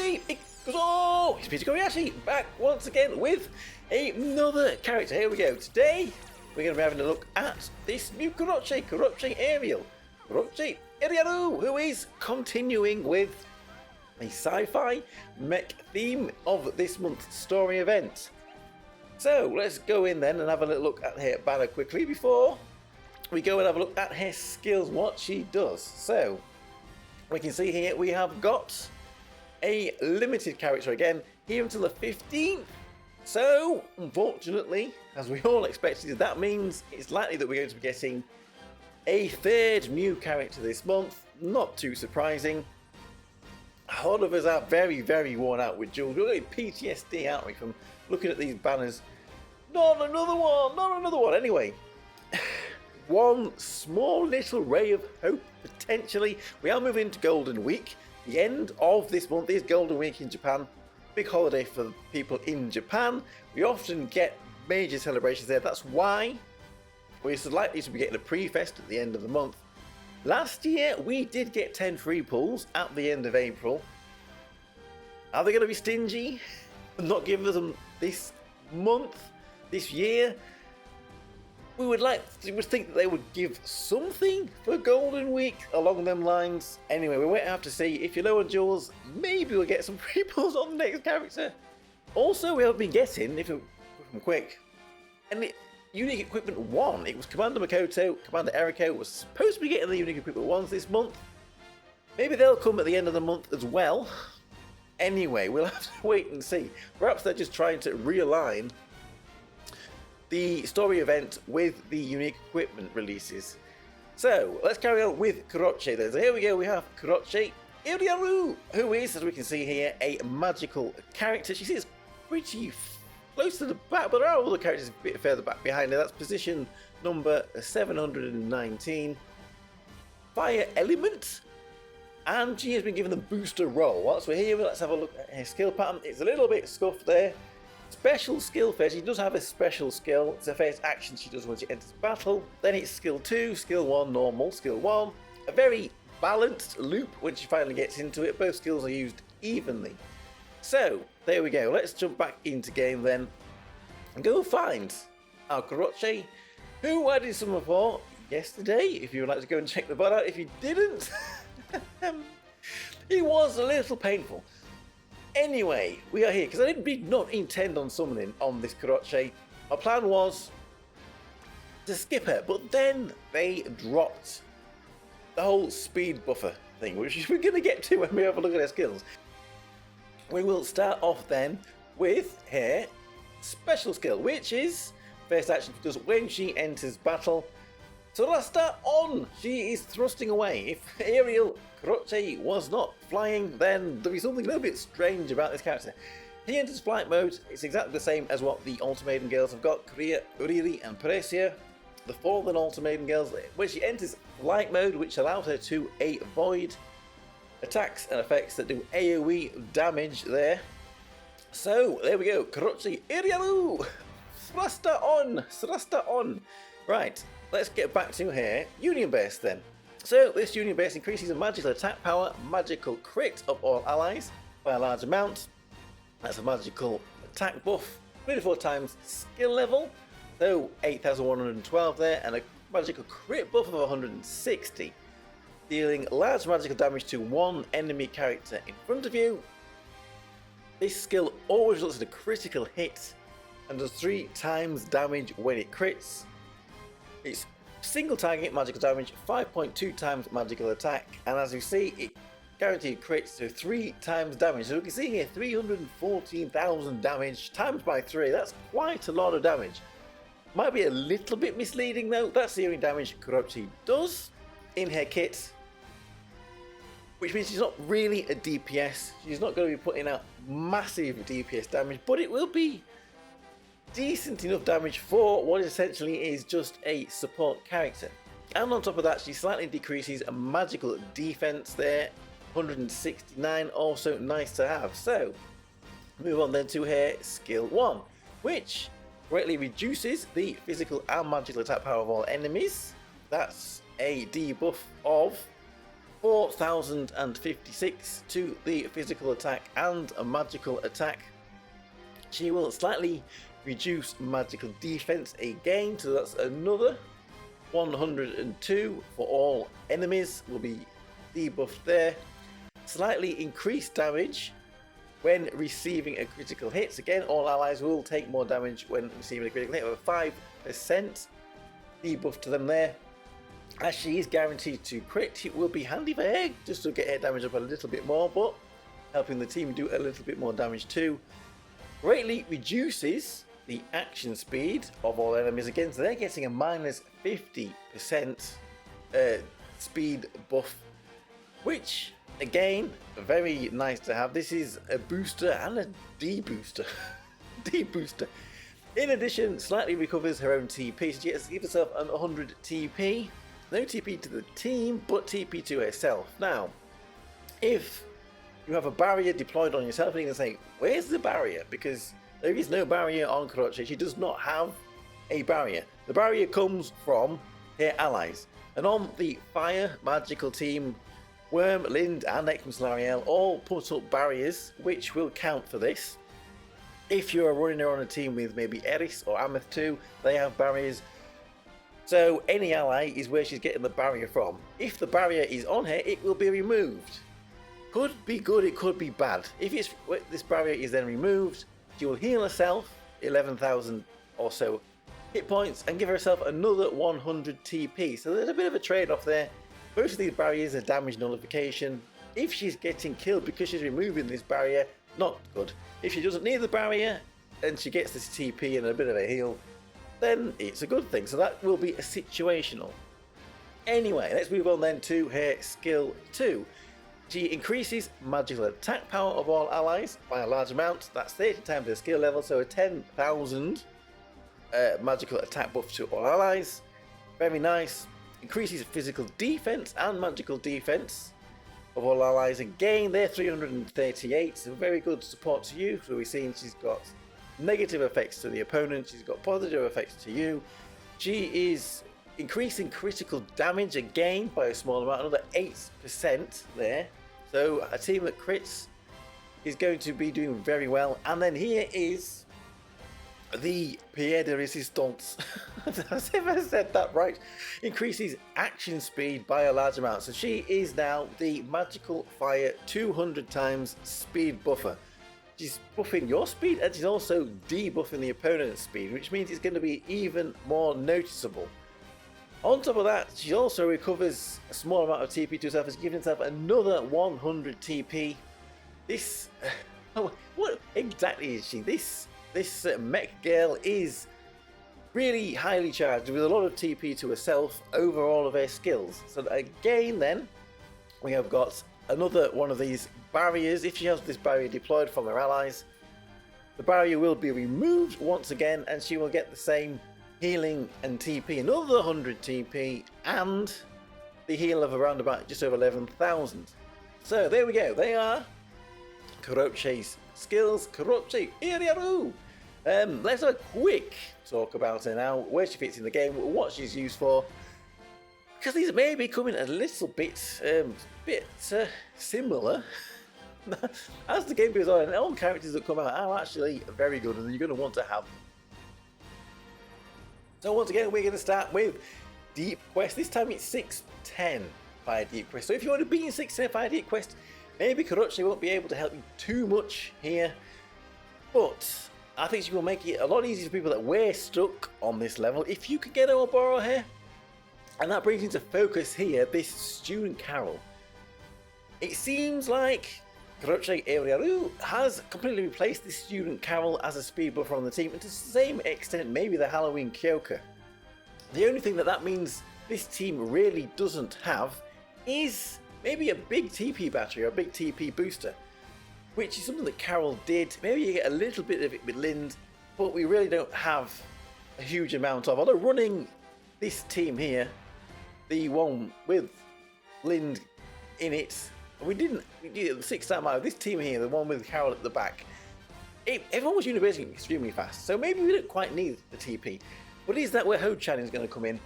Hey, it's Tokkuri Yashi back once again with another character. Here we go. Today we're going to be having a look at this new Croce Aerial, Croce Aerial, who is continuing with a sci-fi mech theme of this month's story event. So let's go in then and have a little look at her banner quickly before we go and have a look at her skills, what she does. So we can see here we have got a limited character again here until the 15th. So unfortunately, as we all expected, that means it's likely that we're going to be getting a third new character this month. Not too surprising. A lot of us are very worn out with Jules. We're getting PTSD, aren't we, from looking at these banners. Not another one. Anyway, one small little ray of hope potentially. We are moving into Golden Week. The end of this month is Golden Week in Japan. Big holiday for people in Japan. We often get major celebrations there. That's why we're likely to be getting a pre-fest at the end of the month. Last year we did get 10 free pulls at the end of April. Are they going to be stingy and not give us them this month, this year? We would think that they would give something for Golden Week along them lines. Anyway, we might have to see. If you're low on jewels, maybe we'll get some free pulls on the next character. Also, we have been getting, if I'm quick, and Unique Equipment 1. It was Commander Makoto, Commander Eriko was supposed to be getting the Unique Equipment 1s this month. Maybe they'll come at the end of the month as well. Anyway, we'll have to wait and see. Perhaps they're just trying to realign the story event with the unique equipment releases. So let's carry on with Croce then. So here we go, we have Croce Aerial, who is, as we can see here, a magical character. She sits pretty close to the back, but there are other characters a bit further back behind her. That's position number 719. Fire Element, and she has been given the booster roll. Whilst we're here, let's have a look at her skill pattern. It's a little bit scuffed there. Special skill first. She does have a special skill. It's the first action she does when she enters battle. Then it's skill 2, skill 1, normal, skill 1. A very balanced loop when she finally gets into it. Both skills are used evenly. So there we go. Let's jump back into game then and go find our Croce, who I did some for yesterday. If you would like to go and check the VOD out, if you didn't, it was a little painful. Anyway, we are here because I did not intend on summoning on this Croce. My plan was to skip her, but then they dropped the whole speed buffer thing, which we're going to get to when we have a look at her skills. We will start off then with her special skill, which is first action she does when she enters battle. So let's start on. She is thrusting away. If Aerial Croce was not flying, then there'd be something a little bit strange about this character. He enters flight mode. It's exactly the same as what the Maiden girls have got, Korea, Uriri and Precia. The fallen Maiden girls, when she enters flight mode, which allows her to avoid attacks and effects that do AoE damage there. So there we go, Croce Aerial, thruster on. Right, let's get back to her Union Burst then. So this Union Burst increases the magical attack power, magical crit of all allies by a large amount. That's a magical attack buff, 24 times skill level, so 8,112 there, and a magical crit buff of 160. Dealing large magical damage to one enemy character in front of you. This skill always results in a critical hit and does 3 times damage when it crits. It's single target magical damage, 5.2 times magical attack, and as you see, it guaranteed crits to 3 times damage. So we can see here 314,000 damage times by 3. That's quite a lot of damage. Might be a little bit misleading though. That's the only damage Croce does in her kit, which means she's not really a DPS. She's not going to be putting out massive DPS damage, but it will be decent enough damage for what essentially is just a support character. And on top of that, she slightly decreases a magical defense there, 169, also nice to have. So move on then to her skill 1, which greatly reduces the physical and magical attack power of all enemies. That's a debuff of 4,056 to the physical attack and a magical attack. She will slightly reduce magical defense again, so that's another 102 for all enemies will be debuffed there. Slightly increased damage when receiving a critical hit. Again, all allies will take more damage when receiving a critical hit, with 5% debuff to them there. As she is guaranteed to crit, it will be handy for her just to get her damage up a little bit more, but helping the team do a little bit more damage too. Greatly reduces the action speed of all enemies again, so they're getting a minus 50% speed buff, which again, very nice to have. This is a booster and a debooster. Debooster. In addition, slightly recovers her own TP, so she gets to give herself an 100 TP. No TP to the team, but TP to herself. Now, if you have a barrier deployed on yourself, and you can say, where's the barrier? Because there is no barrier on Croce. She does not have a barrier. The barrier comes from her allies. And on the fire magical team, Worm, Lind and Seconds Ariel all put up barriers which will count for this. If you are running her on a team with maybe Eris or Ameth 2, they have barriers. So any ally is where she's getting the barrier from. If the barrier is on her, it will be removed. Could be good, it could be bad. If this barrier is then removed, she will heal herself 11,000 or so hit points and give herself another 100 TP. So there's a bit of a trade-off there. Most of these barriers are damage nullification. If she's getting killed because she's removing this barrier, not good. If she doesn't need the barrier and she gets this TP and a bit of a heal, then it's a good thing. So that will be a situational. Anyway, let's move on then to her skill 2. She increases magical attack power of all allies by a large amount. That's 30 times her skill level, so a 10,000 magical attack buff to all allies. Very nice. Increases physical defense and magical defense of all allies. Again, they're 338, so very good support to you. So we've seen she's got negative effects to the opponent, she's got positive effects to you. She is increasing critical damage again by a small amount, another 8% there. So a team that crits is going to be doing very well. And then here is the Pierre de Resistance. As if I said that right. Increases action speed by a large amount. So she is now the magical fire 200 times speed buffer. She's buffing your speed and she's also debuffing the opponent's speed, which means it's going to be even more noticeable. On top of that, she also recovers a small amount of TP to herself, as giving herself another 100 TP. This, what exactly is she? This mech girl is really highly charged with a lot of TP to herself over all of her skills. So again then, we have got another one of these barriers. If she has this barrier deployed from her allies, the barrier will be removed once again and she will get the same healing and TP, another 100 TP, and the heal of around about just over 11,000. So there we go, they are Croce's skills, Croce Aerial. Let's have a quick talk about her now, where she fits in the game, what she's used for, because these may be coming a little bit similar as the game goes on, and all characters that come out are actually very good and you're going to want to have them. So once again, we're going to start with Deep Quest. This time it's 610 by Deep Quest. So if you want to be in 610 by Deep Quest, maybe Croce won't be able to help you too much here, but I think she will make it a lot easier for people that were stuck on this level if you could get her or borrow her. And that brings into focus here this student Carol. It seems like Croce Aerial has completely replaced the student Carol as a speed buffer on the team, and to the same extent maybe the Halloween Kyoka. The only thing that means this team really doesn't have is maybe a big TP battery or a big TP booster, which is something that Carol did. Maybe you get a little bit of it with Lind, but we really don't have a huge amount of. Although running this team here, the one with Lind in it, we did the 6-star out. This team here, the one with Carol at the back, everyone was universing extremely fast, so maybe we don't quite need the TP. But is that where Ho-Chan is going to come in?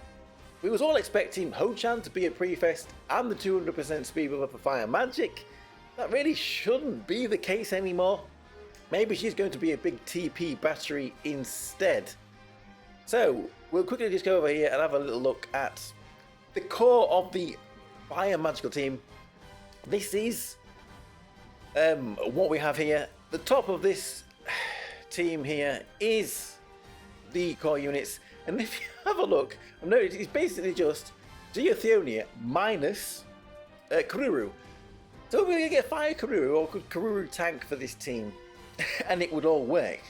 we was all expecting Ho-chan to be a pre-fest and the 200% speed buffer for Fire Magic. That really shouldn't be the case anymore. Maybe she's going to be a big TP battery instead. So we'll quickly just go over here and have a little look at the core of the Fire Magical team. This is what we have here. The top of this team here is the core units, and if you have a look, I've noticed it's basically just Geotheonia minus Karuru. So we're going to get 5 Karuru, or could Karuru tank for this team, and it would all work.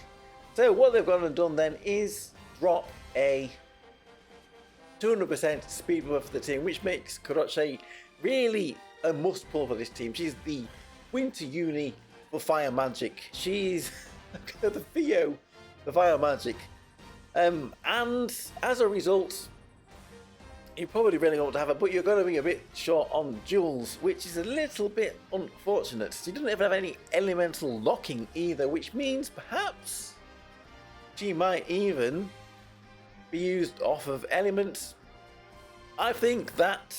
So what they've gone and done then is drop a 200% speed buffer for the team, which makes Croce really a must pull for this team. She's the Winter Uni for Fire Magic. She's the Theo for Fire Magic. And as a result, you probably really want to have her, but you're going to be a bit short on duels, which is a little bit unfortunate. She doesn't even have any elemental locking either, which means perhaps she might even be used off of elements. I think that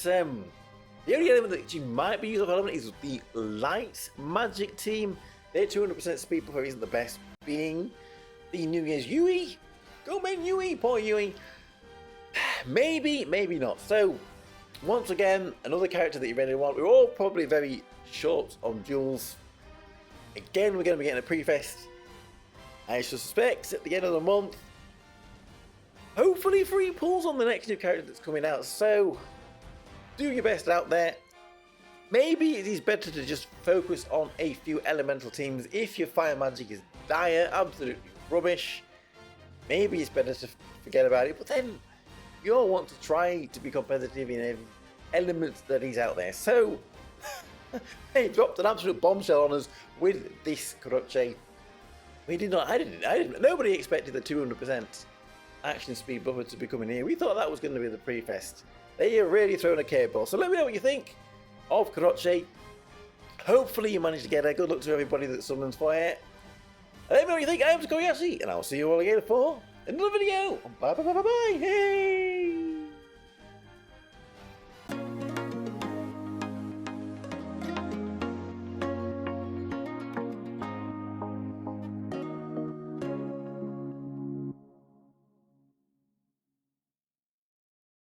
the only element that she might be used off element is the light magic team. Their 200% speed buffer isn't the best, being the New Year's Yui. Go main Yui, poor Yui. Maybe, maybe not. So, once again, another character that you really want. We're all probably very short on duels. Again, we're going to be getting a pre-fest, I suspect, at the end of the month. Hopefully 3 pulls on the next new character that's coming out. So, do your best out there. Maybe it is better to just focus on a few elemental teams. If your Fire Magic is dire, absolutely rubbish, maybe it's better to forget about it. But then you all want to try to be competitive in every element that is out there. So, he dropped an absolute bombshell on us with this Croce. We did not, I didn't, nobody expected the 200% action speed buffer to be coming here. We thought that was going to be the pre-fest. They are really throwing a curveball. So let me know what you think of Croce. Hopefully you managed to get her. Good luck to everybody that summons for it. Let me know what you think. I am Tokkuri Yashi, and I'll see you all again for another video. Bye bye bye bye bye. Hey!